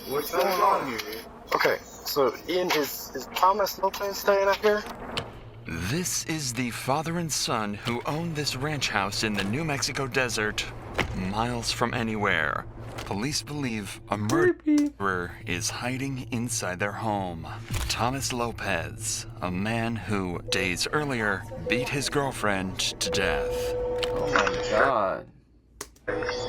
What's going on here? Okay, so Ian, is Thomas Lopez staying up here? This is the father and son who own this ranch house in the New Mexico desert, miles from anywhere. Police believe a murderer is hiding inside their home. Thomas Lopez, a man who, days earlier, beat his girlfriend to death. Oh my god.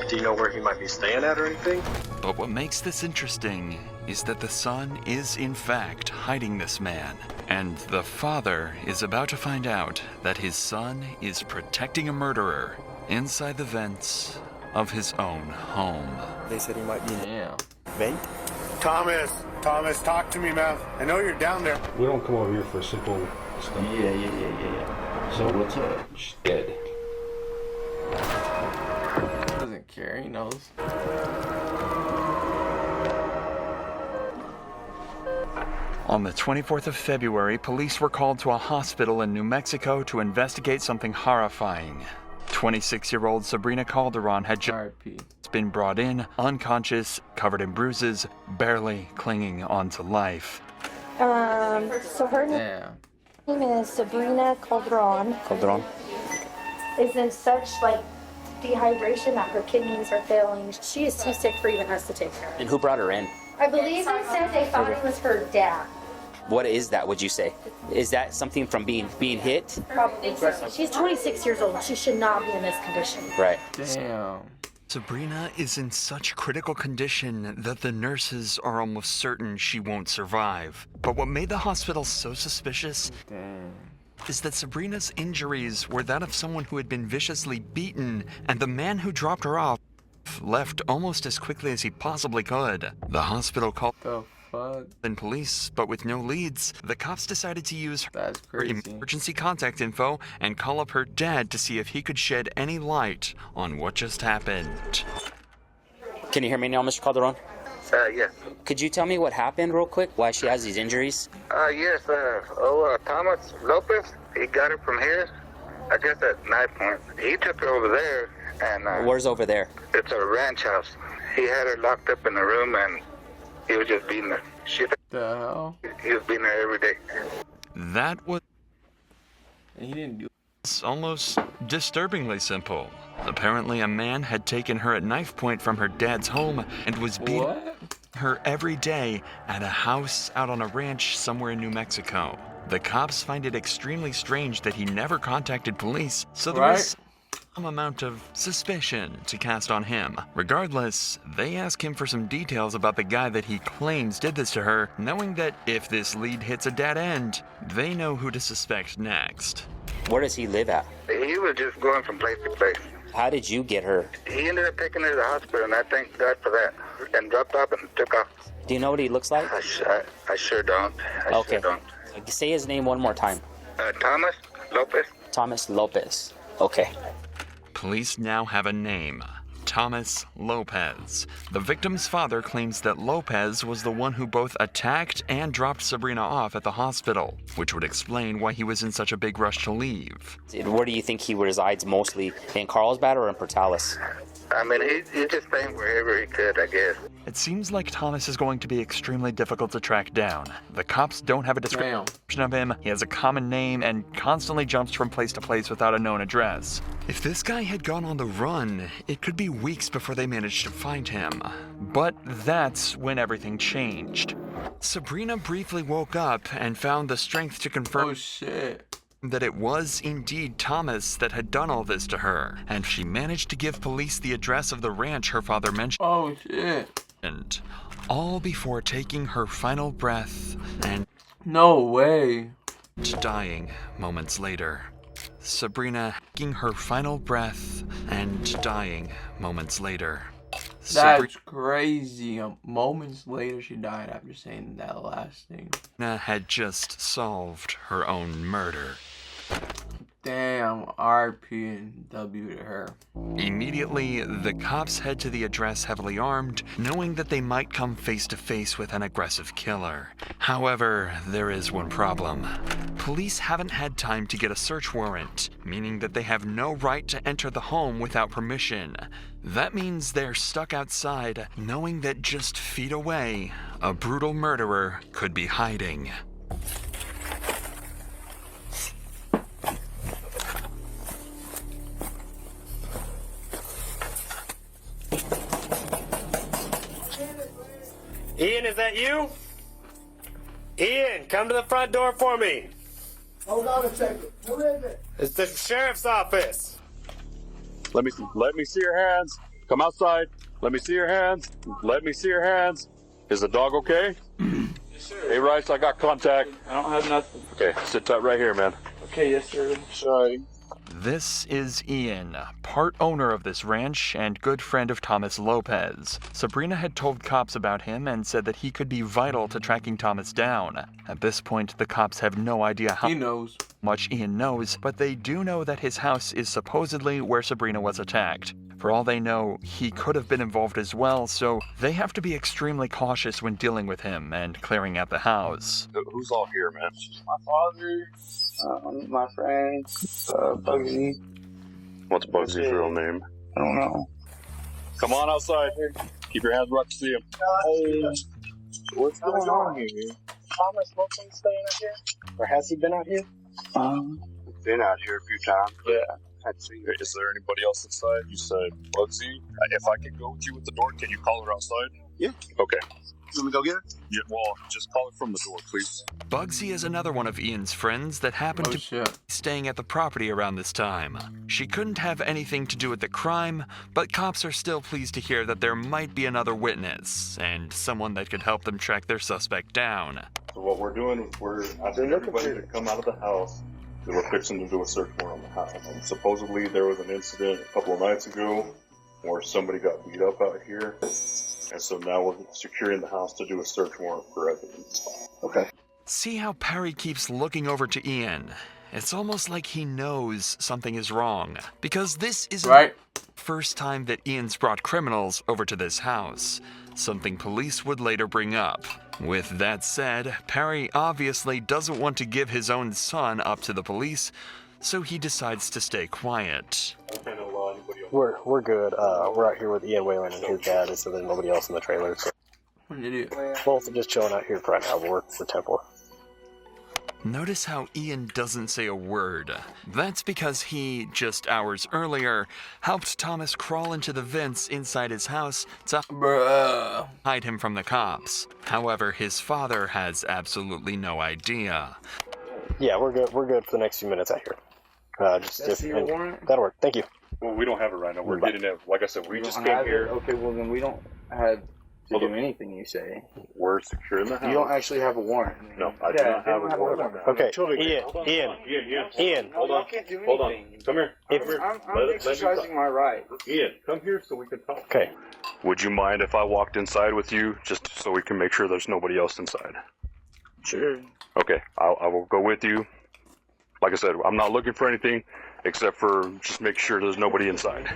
Do you know where he might be staying at or anything? But what makes this interesting is that the son is in fact hiding this man, and the father is about to find out that his son is protecting a murderer inside the vents of his own home. They said he might be in Damn. the vent. Thomas, talk to me, man. I know you're down there. We don't come over here for simple stuff. Yeah. So what's up? She's dead. Doesn't care, he knows. On the 24th of February, police were called to a hospital in New Mexico to investigate something horrifying. 26-year-old Sabrina Calderon had just been brought in, unconscious, covered in bruises, barely clinging onto life. So her name is Sabrina Calderon. Is in such dehydration that her kidneys are failing. She is too sick for even us to take her. And who brought her in? I believe they said they thought it was her dad. What is that, would you say? Is that something from being hit? Probably so. She's 26 years old. She should not be in this condition. Right. Damn. Sabrina is in such critical condition that the nurses are almost certain she won't survive. But what made the hospital so suspicious is that Sabrina's injuries were that of someone who had been viciously beaten, and the man who dropped her off left almost as quickly as he possibly could. The hospital called in police, but with no leads, the cops decided to use her emergency contact info and call up her dad to see if he could shed any light on what just happened. Can you hear me now, Mr. Calderon? Yes. Could you tell me what happened real quick? Why she has these injuries? Yes, Thomas Lopez, he got it from here, I guess at knife point. He took her over there, and... Where's over there? It's a ranch house. He had her locked up in the room, and he was just beating her. The hell? He was beating her every day. That was... And he didn't do almost disturbingly simple. Apparently, a man had taken her at knife point from her dad's home and was beating her every day at a house out on a ranch somewhere in New Mexico. The cops find it extremely strange that he never contacted police, so there was some amount of suspicion to cast on him. Regardless, they ask him for some details about the guy that he claims did this to her, knowing that if this lead hits a dead end, they know who to suspect next. Where does he live at? He was just going from place to place. How did you get her? He ended up taking her to the hospital, and I thank God for that, and dropped off and took off. Do you know what he looks like? I sure don't. I sure don't. Say his name one more time. Thomas Lopez. Thomas Lopez. Okay. Police now have a name. Thomas Lopez. The victim's father claims that Lopez was the one who both attacked and dropped Sabrina off at the hospital, which would explain why he was in such a big rush to leave. Where do you think he resides mostly? In Carlsbad or in Portales? I mean, he's just staying wherever he could, I guess. It seems like Thomas is going to be extremely difficult to track down. The cops don't have a description of him, he has a common name, and constantly jumps from place to place without a known address. If this guy had gone on the run, it could be weeks before they managed to find him. But that's when everything changed. Sabrina briefly woke up and found the strength to confirm that it was indeed Thomas that had done all this to her, and she managed to give police the address of the ranch her father mentioned. And all before taking her final breath and dying moments later. Sabrina taking her final breath and dying moments later. That's crazy. Moments later, she died after saying that last thing. Sabrina had just solved her own murder. Damn, RP and W to her. Immediately, the cops head to the address heavily armed, knowing that they might come face to face with an aggressive killer. However, there is one problem. Police haven't had time to get a search warrant, meaning that they have no right to enter the home without permission. That means they're stuck outside, knowing that just feet away, a brutal murderer could be hiding. Ian, is that you? Ian, come to the front door for me. Hold on a second. Who is it? It's the sheriff's office. Let me see your hands. Come outside. Let me see your hands. Let me see your hands. Is the dog okay? Hey, Rice, I got contact. I don't have nothing. Okay, sit tight right here, man. Okay, yes, sir. Sorry. This is Ian, part owner of this ranch and good friend of Thomas Lopez. Sabrina had told cops about him and said that he could be vital to tracking Thomas down. At this point, the cops have no idea how much Ian knows, but they do know that his house is supposedly where Sabrina was attacked. For all they know, he could have been involved as well, so they have to be extremely cautious when dealing with him and clearing out the house. Who's all here, man? My father, my friend, Bugsy. What's Bugsy's real name? I don't know. Come on outside. Keep your hands where I can see him. Hey, what's going on here? Thomas Lopez staying out here? Or has he been out here? Been out here a few times. Yeah. Is there anybody else inside? You said Bugsy. If I could go with you at the door, can you call her outside? Yeah. Okay. Can we go get her? Yeah, well, just call her from the door, please. Bugsy is another one of Ian's friends that happened to be staying at the property around this time. She couldn't have anything to do with the crime, but cops are still pleased to hear that there might be another witness, and someone that could help them track their suspect down. So what we're doing is we're asking everybody to come out of the house. We're fixing to do a search warrant on the house. Supposedly there was an incident a couple of nights ago where somebody got beat up out here. And so now we're securing the house to do a search warrant for evidence. Okay. See how Perry keeps looking over to Ian? It's almost like he knows something is wrong. Because this isn't the first time that Ian's brought criminals over to this house. Something police would later bring up. With that said, Perry obviously doesn't want to give his own son up to the police, so he decides to stay quiet. We're good. We're out here with Ian Whalen and his dad, and so there's nobody else in the trailer. So. What did you do? Both are just chilling out here for right now. We're working for Temple. Notice how Ian doesn't say a word. That's because he, just hours earlier, helped Thomas crawl into the vents inside his house to hide him from the cops. However, his father has absolutely no idea. Yeah, we're good. We're good for the next few minutes out here. That'll work. Thank you. Well, we don't have it right now. We're getting it. Like I said, we just came here. Okay, well then we don't have to do anything you say. We're securing the house. You don't actually have a warrant. No, I do not have a warrant. Okay, Ian. Hold on. Come here. I'm exercising my right. Ian, come here so we can talk. Okay. Would you mind if I walked inside with you, just so we can make sure there's nobody else inside? Sure. Okay, I will go with you. Like I said, I'm not looking for anything except for just make sure there's nobody inside.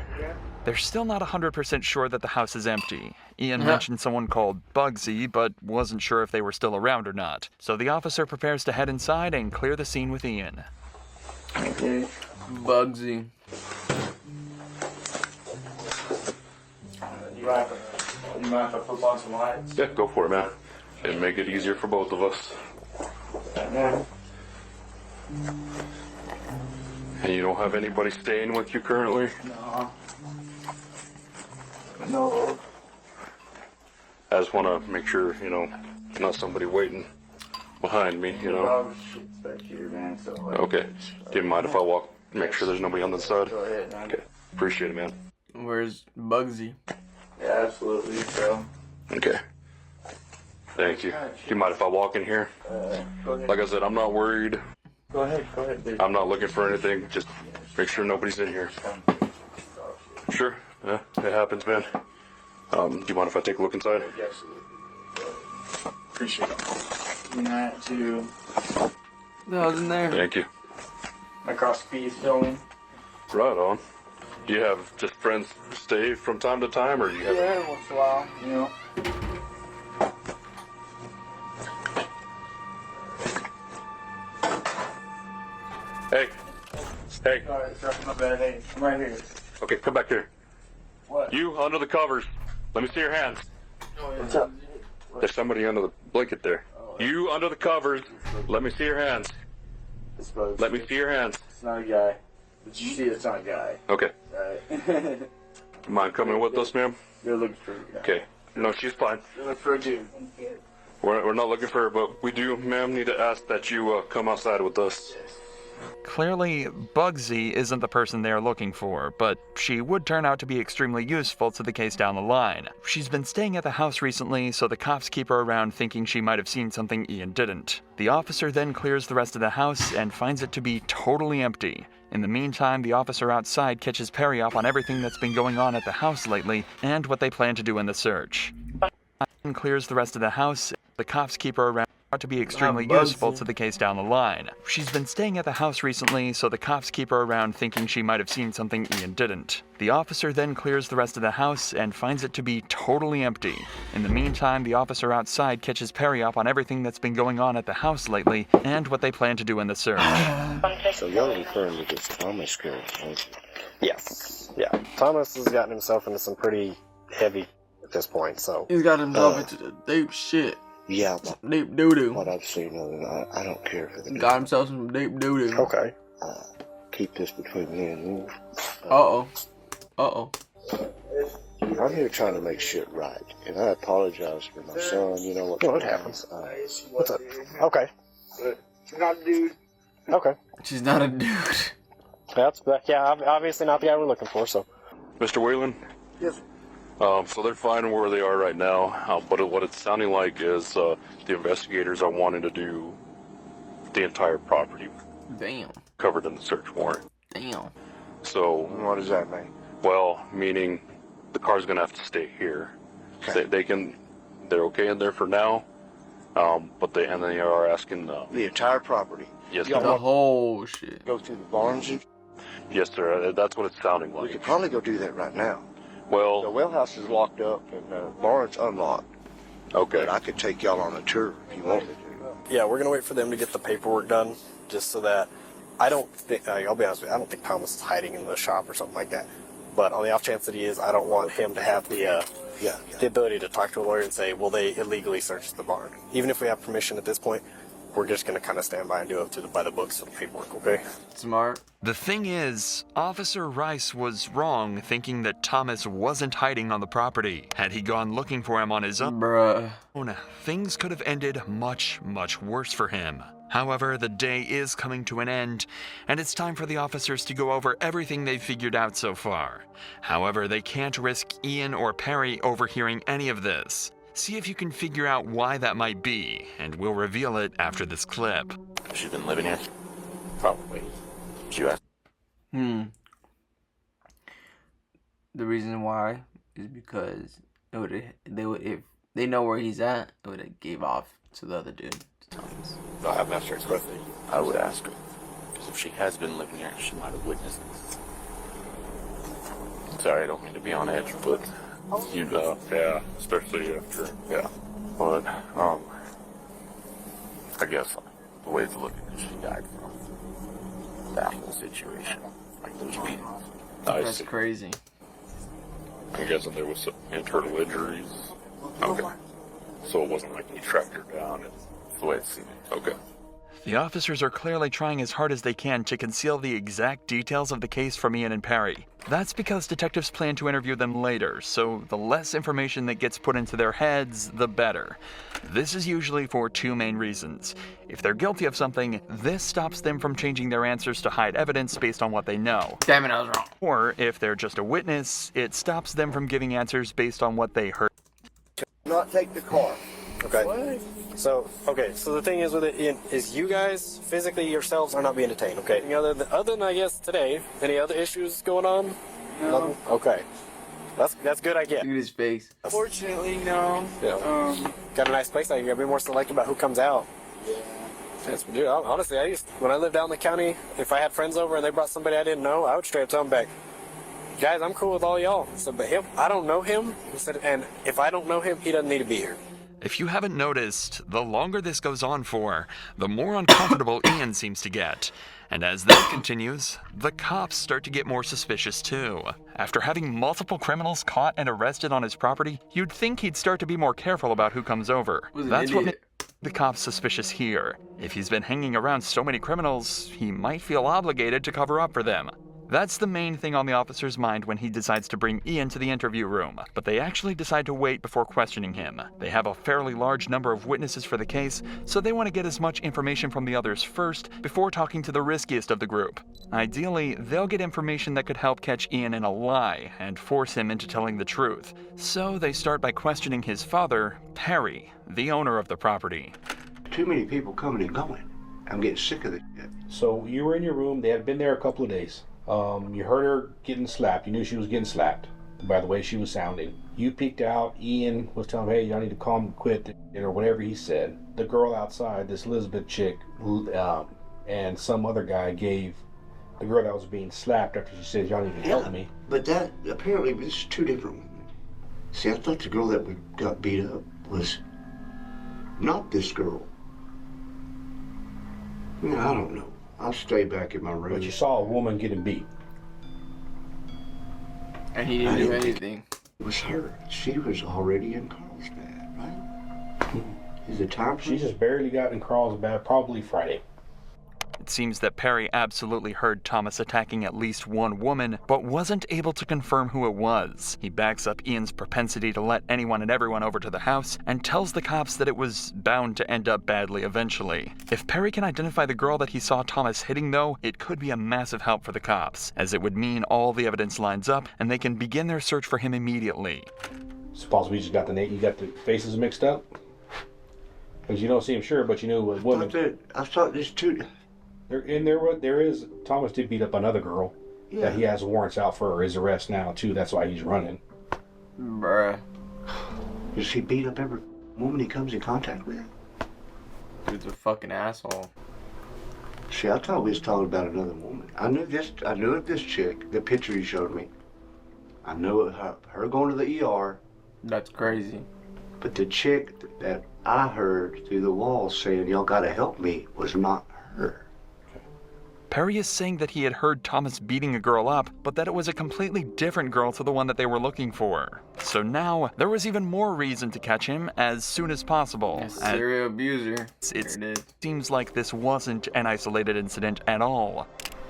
They're still not 100% sure that the house is empty. Ian mentioned someone called Bugsy, but wasn't sure if they were still around or not. So the officer prepares to head inside and clear the scene with Ian. Okay. Bugsy. You mind if I flip on some lights? Yeah, go for it, man. It'd make it easier for both of us. And you don't have anybody staying with you currently? No. I just want to make sure, not somebody waiting behind me, Back here, man, so Okay. Do you mind if I walk, make sure there's nobody on the side? Go ahead, man. Okay. Appreciate it, man. Where's Bugsy? Yeah, absolutely, bro. Okay. Thank you. Do you mind if I walk in here? Go ahead. Like I said, I'm not worried. Go ahead, dude. I'm not looking for anything. Just make sure nobody's in here. Sure. Yeah, it happens, man. Do you mind if I take a look inside? Absolutely. Appreciate it. Not to. The hell's in there? Thank you. Microscopy is filming. Right on. Do you have just friends stay from time to time, or you have? Yeah, once in a while, you know. Hey. Hey. Alright, sorry, my bad. Hey, I'm right here. Okay, come back here. What? You under the covers. Let me see your hands. What's up? There's somebody under the blanket there. You under the covers. Let me see your hands. Let me see your hands. It's not a guy. But you see it's not a guy. Okay. Alright. Mind coming with us, ma'am? You're looking for a guy. Okay. No, she's fine. You're looking for a dude. We're not looking for her, but we do, ma'am, need to ask that you come outside with us. Clearly, Bugsy isn't the person they're looking for, but she would turn out to be extremely useful to the case down the line. She's been staying at the house recently, so the cops keep her around thinking she might have seen something Ian didn't. The officer then clears the rest of the house and finds it to be totally empty. In the meantime, the officer outside catches Perry up on everything that's been going on at the house lately and what they plan to do in the search. Ian clears the rest of the house. The cops keep her around to be extremely useful to the case down the line. She's been staying at the house recently, so the cops keep her around thinking she might have seen something Ian didn't. The officer then clears the rest of the house and finds it to be totally empty. In the meantime, the officer outside catches Perry up on everything that's been going on at the house lately and what they plan to do in the search. So you're referring to this Thomas girl, aren't you? Yes. Yeah. Thomas has gotten himself into some pretty heavy at this point, so. He's got himself into the deep shit. Yeah, deep doo-doo. What I've seen of it, I don't care for the. Got himself some deep doo-doo. Okay. Keep this between me and you. Uh-oh. Uh-oh. I'm here trying to make shit right, and I apologize for my son. You know what? No, it happens. What's up? Okay. She's not a dude. Okay. She's not a dude. That's obviously not the guy we're looking for. So. Mr. Whalen? Yes. So they're finding where they are right now, but what it's sounding like is the investigators are wanting to do the entire property. Damn. Covered in the search warrant. Damn. So. What does that mean? Well, meaning the car's gonna have to stay here. Okay. They're okay in there for now, but they are asking the entire property. Yes, the whole shit. Go through the barns. Yes, sir. That's what it's sounding like. We could probably go do that right now. Well, the well house is locked up and the barn's unlocked. Okay. But I could take y'all on a tour if you want me to. Yeah, we're gonna wait for them to get the paperwork done, just so that I don't think. I'll be honest with you. I don't think Thomas is hiding in the shop or something like that. But on the off chance that he is, I don't want him to have the ability to talk to a lawyer and say, "Well, they illegally searched the barn." Even if we have permission at this point, we're just gonna kind of stand by and do it by the books of the paperwork. Okay. Smart. The thing is, Officer Rice was wrong thinking that Thomas wasn't hiding on the property. Had he gone looking for him on his own, bruh, things could have ended much, much worse for him. However, the day is coming to an end, and it's time for the officers to go over everything they've figured out so far. However, they can't risk Ian or Perry overhearing any of this. See if you can figure out why that might be, and we'll reveal it after this clip. She's been living here? Probably. You asked. The reason why is because if they know where he's at, it would have gave off to the other dude. To Thomas. I haven't asked her expressly. I would ask her. Because if she has been living here, she might have witnessed this. Sorry, I don't mean to be on edge, but you know, yeah, especially after, yeah. But, I guess the way to look at it, she died from that whole situation. Like those beatings. That's crazy. I'm guessing there was some internal injuries. Okay. So it wasn't like he tracked her down. It's the way it seemed. Okay. The officers are clearly trying as hard as they can to conceal the exact details of the case from Ian and Perry. That's because detectives plan to interview them later, so the less information that gets put into their heads, the better. This is usually for two main reasons. If they're guilty of something, this stops them from changing their answers to hide evidence based on what they know. Damn it, I was wrong. Or if they're just a witness, it stops them from giving answers based on what they heard. Not take the car. Okay. What? So the thing is with it is you guys physically yourselves are not being detained. Okay. Any other than I guess today, any other issues going on? No. Nothing? Okay. That's good. I get. Look at his face. Fortunately, no. Yeah. Got a nice place out here. You gotta be more selective about who comes out. Dude, honestly, when I lived out in the county, if I had friends over and they brought somebody I didn't know, I would straight up tell them back, guys, I'm cool with all y'all. So, but him, I don't know him. And if I don't know him, he doesn't need to be here. If you haven't noticed, the longer this goes on for, the more uncomfortable Ian seems to get. And as that continues, the cops start to get more suspicious too. After having multiple criminals caught and arrested on his property, you'd think he'd start to be more careful about who comes over. That's what makes the cops suspicious here. If he's been hanging around so many criminals, he might feel obligated to cover up for them. That's the main thing on the officer's mind when he decides to bring Ian to the interview room, but they actually decide to wait before questioning him. They have a fairly large number of witnesses for the case, so they want to get as much information from the others first before talking to the riskiest of the group. Ideally, they'll get information that could help catch Ian in a lie and force him into telling the truth. So they start by questioning his father, Perry, the owner of the property. Too many people coming and going. I'm getting sick of this shit. So you were in your room, they had been there a couple of days. You heard her getting slapped. You knew she was getting slapped by the way she was sounding. You peeked out. Ian was telling her, hey, y'all need to calm and quit, or whatever he said. The girl outside, this Elizabeth chick, and some other guy gave the girl that was being slapped after she said, y'all need to help me. But that, apparently, this is two different women. See, I thought the girl that got beat up was not this girl. I don't know. I'll stay back in my room. But you saw a woman getting beat. And he didn't do anything. It was her. She was already in Carlsbad, right? Is it time? She just barely got in Carlsbad, probably Friday. It seems that Perry absolutely heard Thomas attacking at least one woman, but wasn't able to confirm who it was. He backs up Ian's propensity to let anyone and everyone over to the house and tells the cops that it was bound to end up badly eventually. If Perry can identify the girl that he saw Thomas hitting, though, it could be a massive help for the cops, as it would mean all the evidence lines up and they can begin their search for him immediately. Suppose we just got you got the faces mixed up? Because you don't seem sure, but you knew it was a woman. I thought there's two. There is, Thomas did beat up another girl that he has warrants out for his arrest now, too. That's why he's running. Bruh. Does he beat up every woman he comes in contact with? Dude's a fucking asshole. See, I thought we was talking about another woman. I knew of this chick, the picture he showed me. I knew of her going to the ER. That's crazy. But the chick that I heard through the wall saying, y'all gotta help me, was not her. Perry is saying that he had heard Thomas beating a girl up, but that it was a completely different girl to the one that they were looking for. So now, there was even more reason to catch him as soon as possible. A serial abuser. It seems like this wasn't an isolated incident at all.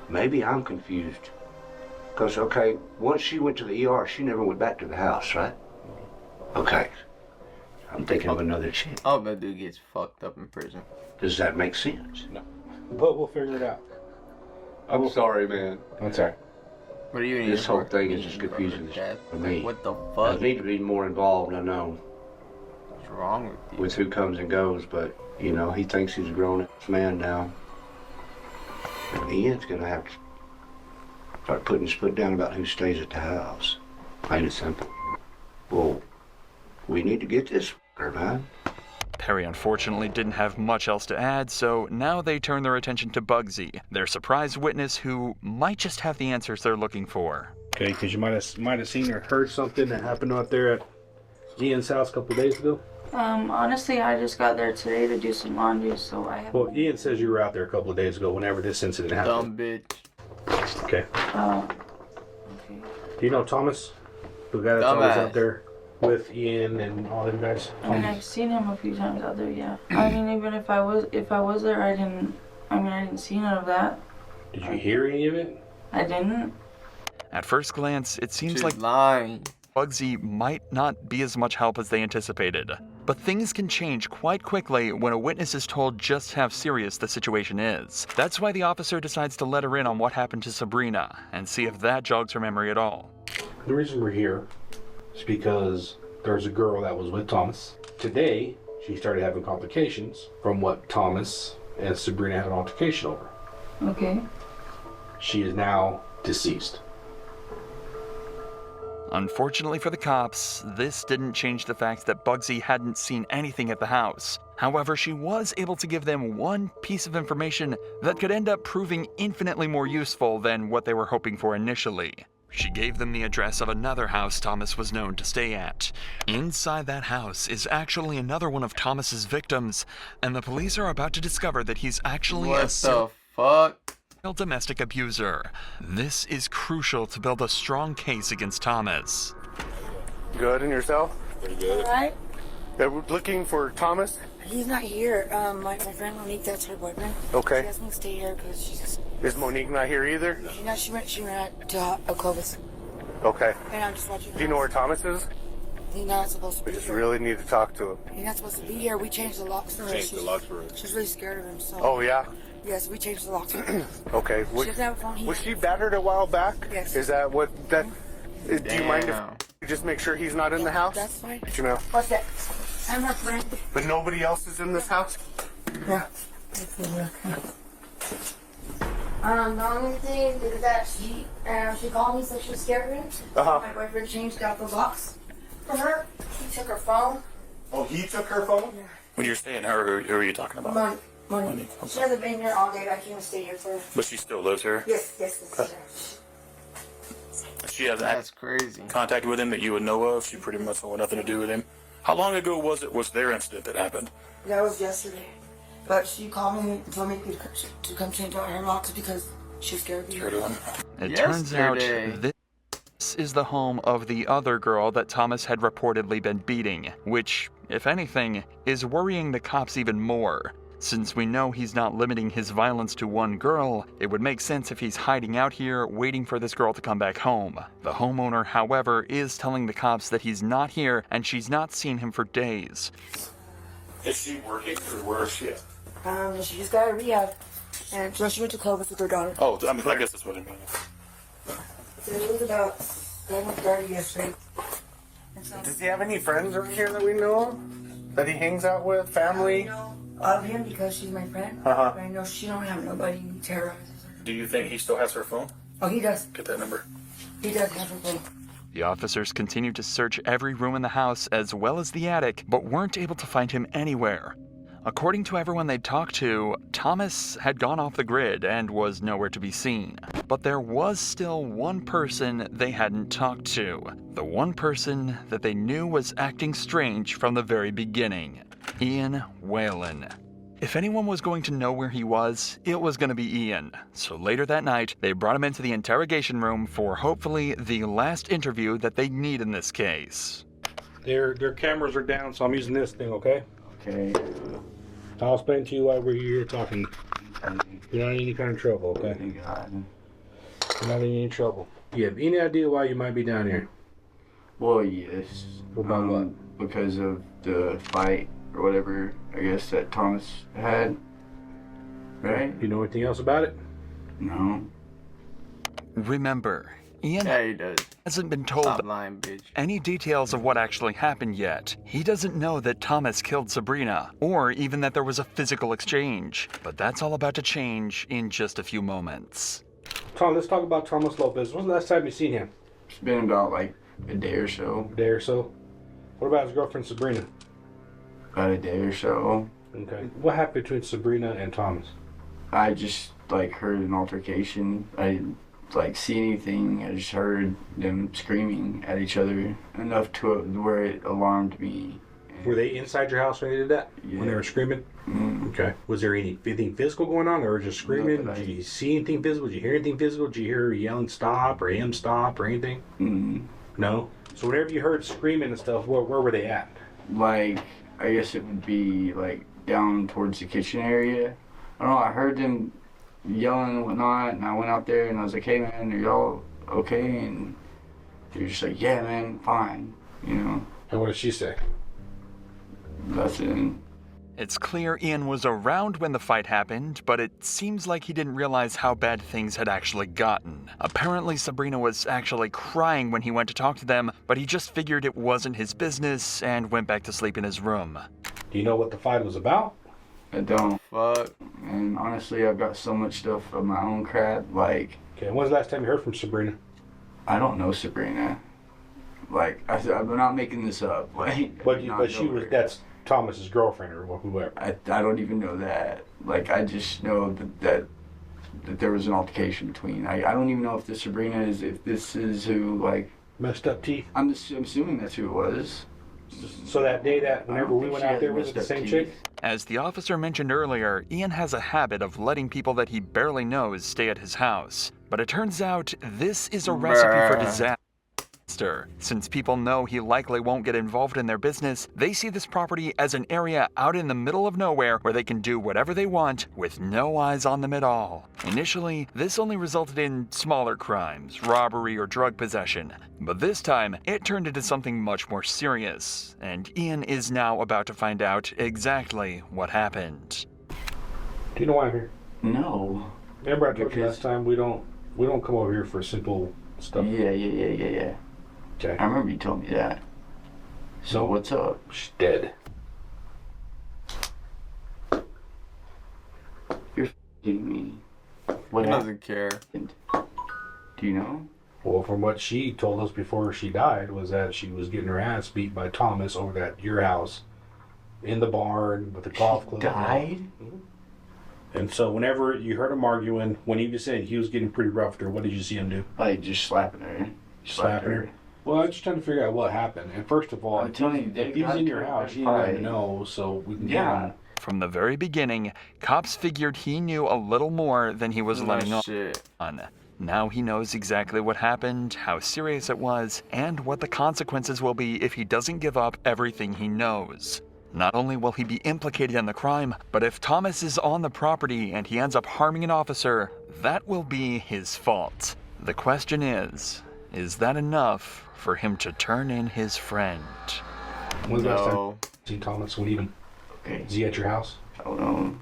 Maybe I'm confused. Because, okay, once she went to the ER, she never went back to the house, right? Okay. I'm thinking of another chick. Oh, that dude gets fucked up in prison. Does that make sense? No. But we'll figure it out. I'm sorry, man. That's all right. What are you This whole thing is just confusing for me. What the fuck? I need to be more involved, I know. What's wrong with you? With who comes and goes, but, you know, he thinks he's a grown-ass man now. And Ian's gonna have to start putting his foot down about who stays at the house. Plain and simple. Well, we need to get this fucker, man. Perry unfortunately didn't have much else to add, so now they turn their attention to Bugsy, their surprise witness who might just have the answers they're looking for. Okay, because you might have seen or heard something that happened out there at Ian's house a couple of days ago. Honestly, I just got there today to do some laundry, so I have. Well, Ian says you were out there a couple of days ago whenever this incident happened. Dumb bitch. Okay. Okay. Do you know Thomas? The guy that's always out there with Ian and all them guys? I mean, I've seen him a few times out there, yeah. I mean, even if I was there, I didn't see none of that. Did you hear any of it? I didn't. At first glance, it seems She's like lying. Bugsy might not be as much help as they anticipated. But things can change quite quickly when a witness is told just how serious the situation is. That's why the officer decides to let her in on what happened to Sabrina and see if that jogs her memory at all. The reason we're here is because there's a girl that was with Thomas. Today, she started having complications from what Thomas and Sabrina had an altercation over. Okay. She is now deceased. Unfortunately for the cops, this didn't change the fact that Bugsy hadn't seen anything at the house. However, she was able to give them one piece of information that could end up proving infinitely more useful than what they were hoping for initially. She gave them the address of another house Thomas was known to stay at. Inside that house is actually another one of Thomas's victims, and the police are about to discover that he's actually What the fuck? Domestic abuser. This is crucial to build a strong case against Thomas. Good, and yourself? Pretty good. Alright? Yeah, we're looking for Thomas. He's not here. My friend Monique, that's her boyfriend. Okay. She asked me to stay here because she's... Is Monique not here either? She went to Clovis. Okay. And I'm just watching. Do you know where Thomas is? He's not supposed to be We just here. really need to talk to him. He's not supposed to be here. We changed the locks for her. Changed the locks for her. She's really scared of him, so... Oh, yeah? Yes, we changed the locks for her. Okay. She doesn't have a phone here. Was she battered a while back? Yes. Is that what that... Do you mind if Damn. you just make sure he's not in the house? That's fine. You know. What's that? I'm her friend. But nobody else is in this house? Yeah. The only thing is that she called me, said she was scared of him. Uh-huh. My boyfriend changed out the locks for her. He took her phone. Oh, he took her phone? When you're saying her, who are you talking about? Money. She hasn't been here all day. I came to stay here for her. But she still lives here? Yes. She has That's crazy. contact with him that you would know of? She pretty much had nothing to do with him? How long ago was their incident that happened? That was yesterday. But she called me and told me to come change out her locks because she's scared of me. It turns out this is the home of the other girl that Thomas had reportedly been beating, which, if anything, is worrying the cops even more. Since we know he's not limiting his violence to one girl, it would make sense if he's hiding out here waiting for this girl to come back home. The homeowner, however, is telling the cops that he's not here and she's not seen him for days. Is she working or where is she at? She just got a rehab. And so she went to Clovis with her daughter. Oh, I mean, I guess that's what I mean. So it was about 7:30 yesterday. Does he have any friends around here that we know of? That he hangs out with? Family? Of him because she's my friend. Uh-huh. But I know she don't have nobody who terrorizes her. Do you think he still has her phone? Oh, he does. Get that number. He does have her phone. The officers continued to search every room in the house as well as the attic, but weren't able to find him anywhere. According to everyone they talked to, Thomas had gone off the grid and was nowhere to be seen. But there was still one person they hadn't talked to. The one person that they knew was acting strange from the very beginning. Ian Whalen. If anyone was going to know where he was, it was going to be Ian. So later that night, they brought him into the interrogation room for hopefully the last interview that they need in this case. Their cameras are down, so I'm using this thing, okay? Okay. I'll explain to you why we're here talking. You're not in any kind of trouble, okay? You're not in any trouble. You have any idea why you might be down here? Well, yes. About what? Because of the fight or whatever, I guess, that Thomas had. Right? Do you know anything else about it? No. Remember, Ian hasn't been told any details of what actually happened yet. He doesn't know that Thomas killed Sabrina, or even that there was a physical exchange. But that's all about to change in just a few moments. Tom, let's talk about Thomas Lopez. When's the last time you seen him? It's been about like a day or so. A day or so? What about his girlfriend Sabrina? About a day or so. Okay. What happened between Sabrina and Thomas? I just like heard an altercation. I didn't like see anything. I just heard them screaming at each other enough to where it alarmed me. Were they inside your house when they did that? Yeah. When they were screaming? Mm. Okay. Was there anything physical going on, or just screaming? Did you see anything physical? Did you hear anything physical? Did you hear her yelling stop or him stop or anything? Mm. No? So whenever you heard screaming and stuff, where were they at? Like, I guess it would be like down towards the kitchen area. I don't know, I heard them yelling and whatnot, and I went out there and I was like, hey man, are y'all okay? And they were just like, yeah man, fine, you know. And what did she say? Nothing. It's clear Ian was around when the fight happened, but it seems like he didn't realize how bad things had actually gotten. Apparently Sabrina was actually crying when he went to talk to them, but he just figured it wasn't his business and went back to sleep in his room. Do you know what the fight was about? I don't. Fuck. And honestly, I've got so much stuff of my own crap, like... Okay, when's the last time you heard from Sabrina? I don't know Sabrina. Like, I'm not making this up. Like, But she was, that's Thomas's girlfriend or whoever. I don't even know that. Like, I just know that there was an altercation between. I don't even know if this Sabrina is, if this is who, like... Messed up teeth? I'm assuming that's who it was. So that day that whenever we went out there, was it the same chick? As the officer mentioned earlier, Ian has a habit of letting people that he barely knows stay at his house. But it turns out this is a recipe for disaster. Since people know he likely won't get involved in their business, they see this property as an area out in the middle of nowhere where they can do whatever they want with no eyes on them at all. Initially, this only resulted in smaller crimes, robbery or drug possession. But this time, it turned into something much more serious, and Ian is now about to find out exactly what happened. Do you know why I'm here? No. Remember I told you last time we don't come over here for simple stuff. Yeah. Okay. I remember you told me that. So what's up? She's dead. You're f***ing me. What He happened? doesn't care. Do you know? Well, from what she told us before she died was that she was getting her ass beat by Thomas over at your house in the barn with the golf club. Died? And so whenever you heard him arguing, when he just said he was getting pretty rough with her, what did you see him do? Like just slapping her. Slapping her? Well, I'm just trying to figure out what happened. And first of all, I'm telling you, if he was in your house, you didn't know, so we can get him. From the very beginning, cops figured he knew a little more than he was letting on. Now he knows exactly what happened, how serious it was, and what the consequences will be if he doesn't give up everything he knows. Not only will he be implicated in the crime, but if Thomas is on the property and he ends up harming an officer, that will be his fault. The question is that enough for him to turn in his friend? When's the last time you seen Thomas? When even? Okay. Is he at your house? I don't know.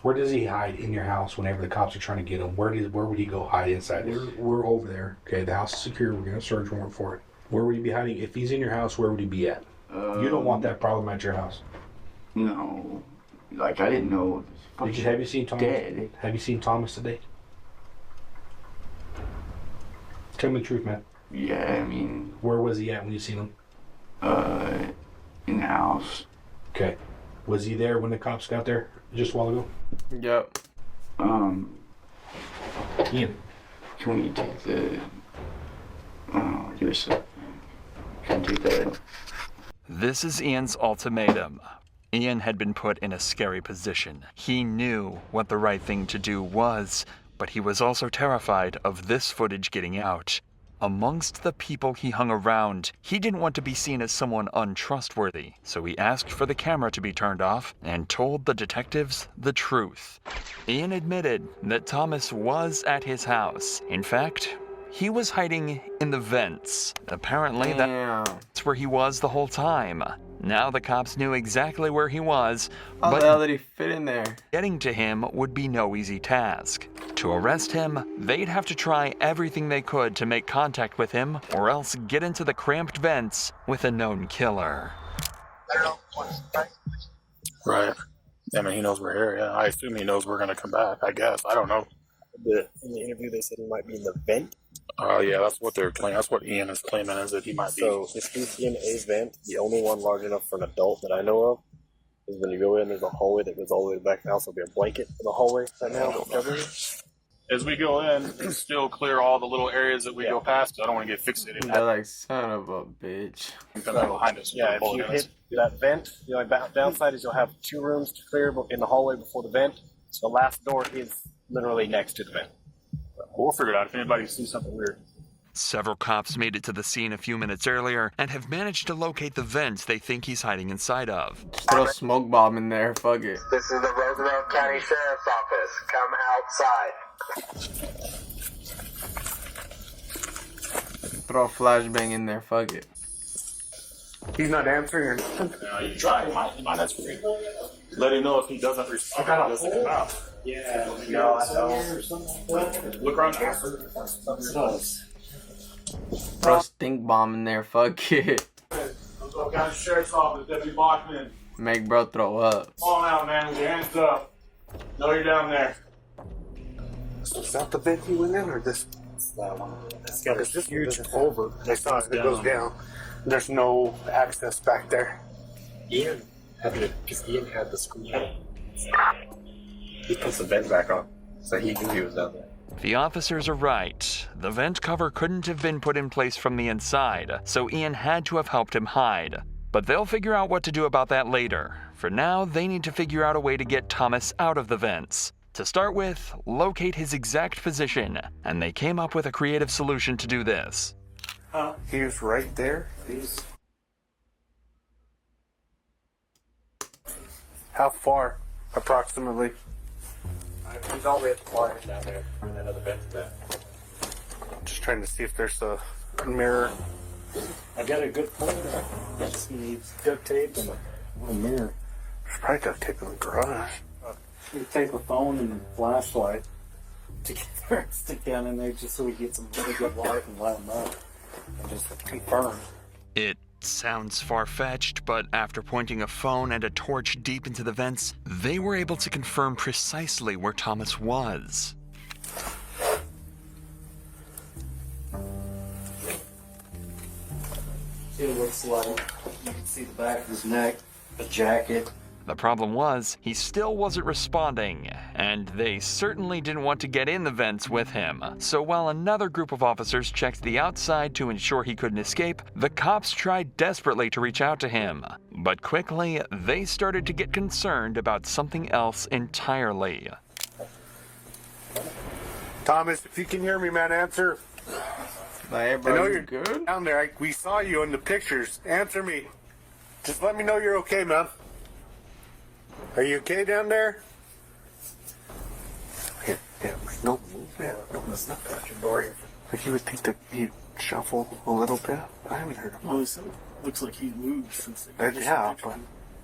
Where does he hide in your house whenever the cops are trying to get him? Where would he go hide inside? We're over there. Okay, the house is secure. We're going to search warrant for it. Where would he be hiding? If he's in your house, where would he be at? You don't want that problem at your house. No. Like, I didn't know. Have you seen Thomas? Dead. Have you seen Thomas today? Tell me the truth, man. Yeah, I mean... Where was he at when you seen him? In the house. Okay. Was he there when the cops got there just a while ago? Yep. Ian. Can we take the... give us a... Can we take that? This is Ian's ultimatum. Ian had been put in a scary position. He knew what the right thing to do was, but he was also terrified of this footage getting out. Amongst the people he hung around, he didn't want to be seen as someone untrustworthy, so he asked for the camera to be turned off and told the detectives the truth. Ian admitted that Thomas was at his house. In fact, he was hiding in the vents. Apparently, that's where he was the whole time. Now the cops knew exactly where he was, How the hell did he fit in there? Getting to him would be no easy task. To arrest him, they'd have to try everything they could to make contact with him, or else get into the cramped vents with a known killer. Right. I mean, he knows we're here. Yeah, I assume he knows we're gonna come back. I guess. I don't know. In the interview, they said he might be in the vent. Yeah, that's what they're claiming. That's what Ian is claiming, is that he might be. So if he's in a vent, the only one large enough for an adult that I know of is when you go in, there's a hallway that goes all the way to the back of the house. There'll be a blanket in the hallway right now that's covering it. As we go in, still clear all the little areas that we go past. I don't want to get fixated. They're like, son of a bitch. Behind us. Yeah, if you hit that vent, the only downside is you'll have 2 rooms to clear in the hallway before the vent. So the last door is literally next to the vent. We'll figure it out if anybody sees something weird. Several cops made it to the scene a few minutes earlier and have managed to locate the vents they think he's hiding inside of. Just throw a smoke bomb in there, fuck it. This is the Roosevelt County Sheriff's Office. Come outside. Throw a flashbang in there, fuck it. He's not answering. You try. He might answer. Let him know if he doesn't respond. Just let him out. Yeah, no, I don't. Look around. Throw a stink bomb in there, fuck it. Roosevelt County Sheriff's Office, Deputy Bachman. Make bro throw up. Come on out, man, with your hands up. Know you're down there. So is that the vent he went in, or this? It's got a huge culvert. I saw it. It goes down. There's no access back there. Ian had the screen. He puts the vent back on, so he knew he was down there. The officers are right. The vent cover couldn't have been put in place from the inside, so Ian had to have helped him hide. But they'll figure out what to do about that later. For now, they need to figure out a way to get Thomas out of the vents. To start with, locate his exact position, and they came up with a creative solution to do this. He was right there. How far, approximately? He's all the way at the corner down there, and then other vents there. Just trying to see if there's a mirror. I got a good point. Just needs duct tape and a mirror. There's probably duct tape in the garage. You take a phone and a flashlight together and stick down in there just so we get some really good light and light them up and just confirm. It sounds far-fetched, but after pointing a phone and a torch deep into the vents, they were able to confirm precisely where Thomas was. It looks like you can see the back of his neck, the jacket. The problem was, he still wasn't responding, and they certainly didn't want to get in the vents with him. So while another group of officers checked the outside to ensure he couldn't escape, the cops tried desperately to reach out to him. But quickly, they started to get concerned about something else entirely. Thomas, if you can hear me, man, answer. Hey, bro, I know you're good down there. We saw you in the pictures. Answer me. Just let me know you're okay, man. Are you okay down there? Yeah, no movement. No, that's not at your door. Like you would think that he'd shuffle a little bit. I haven't heard him. Well, it looks like he moved since. Yeah, but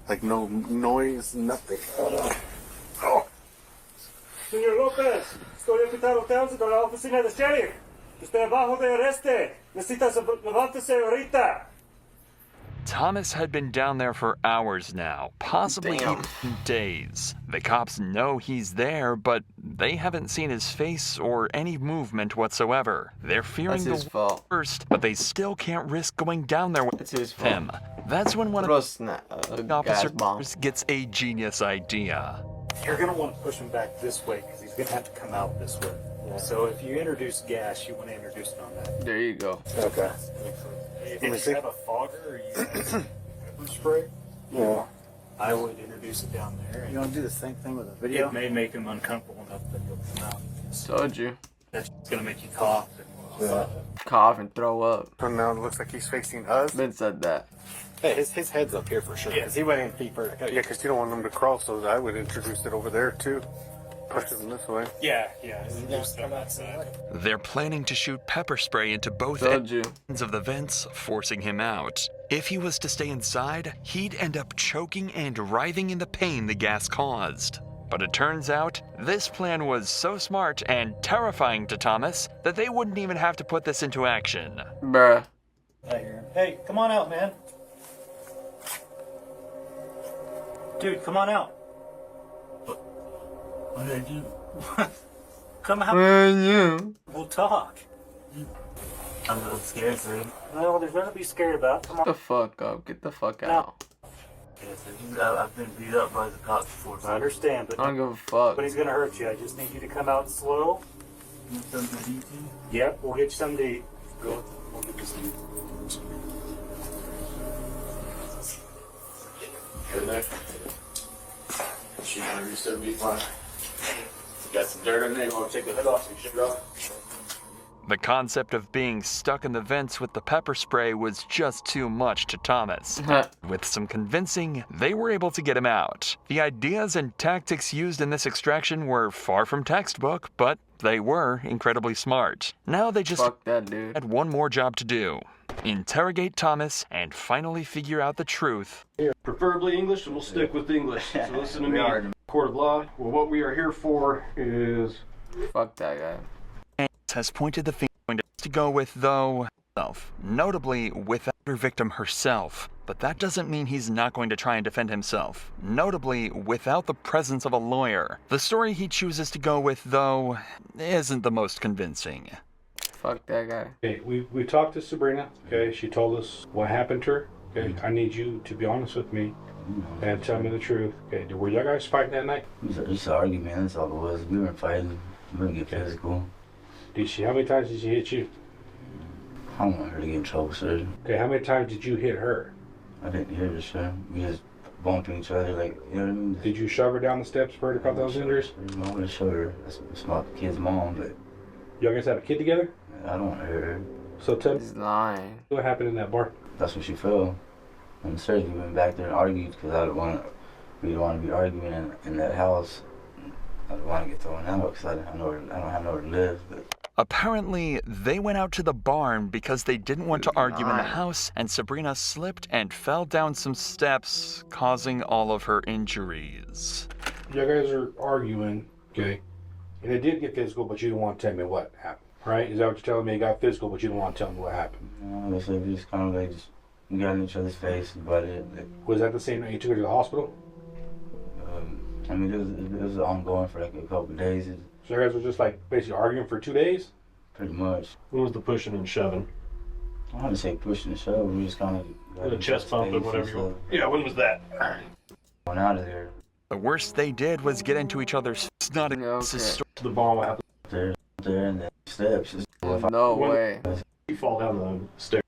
like no noise, nothing. Oh. Señor López, estoy invitado a la oficina de sheriff. Estoy abajo de arreste. Necesitas levántese ahorita. Thomas had been down there for hours now, possibly even days. The cops know he's there, but they haven't seen his face or any movement whatsoever. They're fearing the worst, but they still can't risk going down there with him. That's when one of the officers gets a genius idea. You're going to want to push him back this way because he's going to have to come out this way. Yeah. So if you introduce gas, you want to introduce it on that. There you go. Okay. If you have a fogger or you have pepper spray, yeah, I would introduce it down there. You want to do the same thing with a video? It may make him uncomfortable enough that he'll come out. Told you. That's going to make you cough. Cough and throw up. So now it looks like he's facing us. Ben said that. Hey, his head's up here for sure. Because he went in feet first. Yeah, because you don't want him to crawl, so I would introduce it over there too. Push him this way. Yeah. Introduce it on that side. They're planning to shoot pepper spray into both ends of the vents, forcing him out. If he was to stay inside, he'd end up choking and writhing in the pain the gas caused. But it turns out, this plan was so smart and terrifying to Thomas that they wouldn't even have to put this into action. Bruh. Hey, come on out, man. Dude, come on out. What did I do? Come out. We'll talk. I'm a little scared, dude. No, there's nothing to be scared about. Come on. Get the fuck up. Get the fuck out. I've been beat up by the cops before. I understand, but I don't give a fuck. But he's gonna hurt you. I just need you to come out slow. Something to eat? Yep, we'll get you something to eat. Go. We'll get you some. Good night. She's gonna be so be fine. Got some dirt on there. You want to take the hood off so you should go? The concept of being stuck in the vents with the pepper spray was just too much to Thomas. With some convincing, they were able to get him out. The ideas and tactics used in this extraction were far from textbook, but they were incredibly smart. Now they just had one more job to do. Interrogate Thomas and finally figure out the truth. Preferably English, and we'll stick with English. So listen to me. Court of law. Well, what we are here for is... Fuck that guy. And has pointed the finger to go with, though, notably without her victim herself. But that doesn't mean he's not going to try and defend himself. Notably, without the presence of a lawyer. The story he chooses to go with, though, isn't the most convincing. Fuck that guy. Okay, we talked to Sabrina. Okay, she told us what happened to her. Okay, I need you to be honest with me and tell me the truth. Okay, were y'all guys fighting that night? It was just an argument, that's all it was. We weren't fighting. We didn't get physical. How many times did she hit you? I don't want her to get in trouble, sir. Okay, how many times did you hit her? I didn't hit her, sir. We just bumping each other, like, you know what I mean? Did you shove her down the steps for her to cause those injuries? I want to show her. That's my kid's mom, but... Y'all guys have a kid together? I don't want to hurt her. So tell me. He's lying. What happened in that bar? That's when she fell. And sir, we went back there and argued because we didn't want to be arguing in that house. I didn't want to get thrown out because I don't have nowhere to live. But. Apparently, they went out to the barn because they didn't want to argue in the house, and Sabrina slipped and fell down some steps, causing all of her injuries. You guys are arguing, okay? And it did get physical, but you didn't want to tell me what happened, right? Is that what you're telling me? It got physical, but you didn't want to tell me what happened? No, so we just kind of like we got in each other's face about it. Was that the same night you took her to the hospital? I mean, it was ongoing for like a couple of days. So you guys were just like basically arguing for 2 days? Pretty much. What was the pushing and shoving? I don't want to say pushing and shoving. We just kind of the chest bump or whatever you want. Yeah, when was that? Went out of there. The worst they did was get into each other's snotty The bomb what happened there and the steps. No way. You fall down the stairs.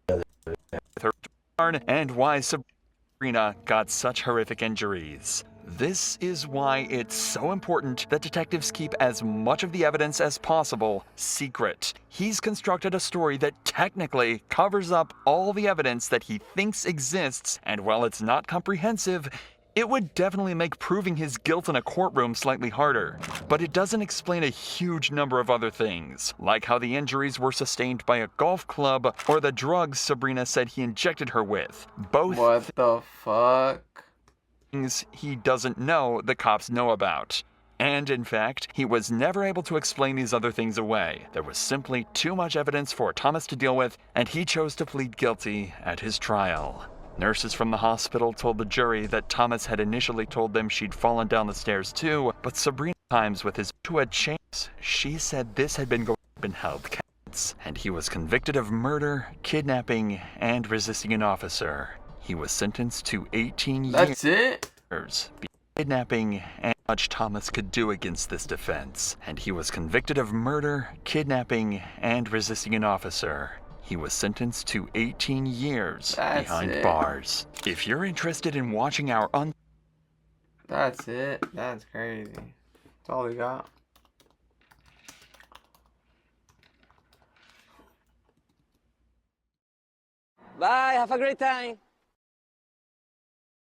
With her barn and why Sabrina got such horrific injuries. This is why it's so important that detectives keep as much of the evidence as possible secret. He's constructed a story that technically covers up all the evidence that he thinks exists, and while it's not comprehensive, it would definitely make proving his guilt in a courtroom slightly harder. But it doesn't explain a huge number of other things, like how the injuries were sustained by a golf club or the drugs Sabrina said he injected her with. Both what the fuck? Things he doesn't know the cops know about. And in fact, he was never able to explain these other things away. There was simply too much evidence for Thomas to deal with, and he chose to plead guilty at his trial. Nurses from the hospital told the jury that Thomas had initially told them she'd fallen down the stairs too, but Sabrina times with his to a chance, she said this had been held counts, and he was convicted of murder, kidnapping, and resisting an officer. He was sentenced to 18 years. That's it? Kidnapping and much Thomas could do against this defense. And he was convicted of murder, kidnapping, and resisting an officer. He was sentenced to 18 years behind bars. If you're interested in watching our That's it. That's crazy. That's all we got. Bye, have a great time.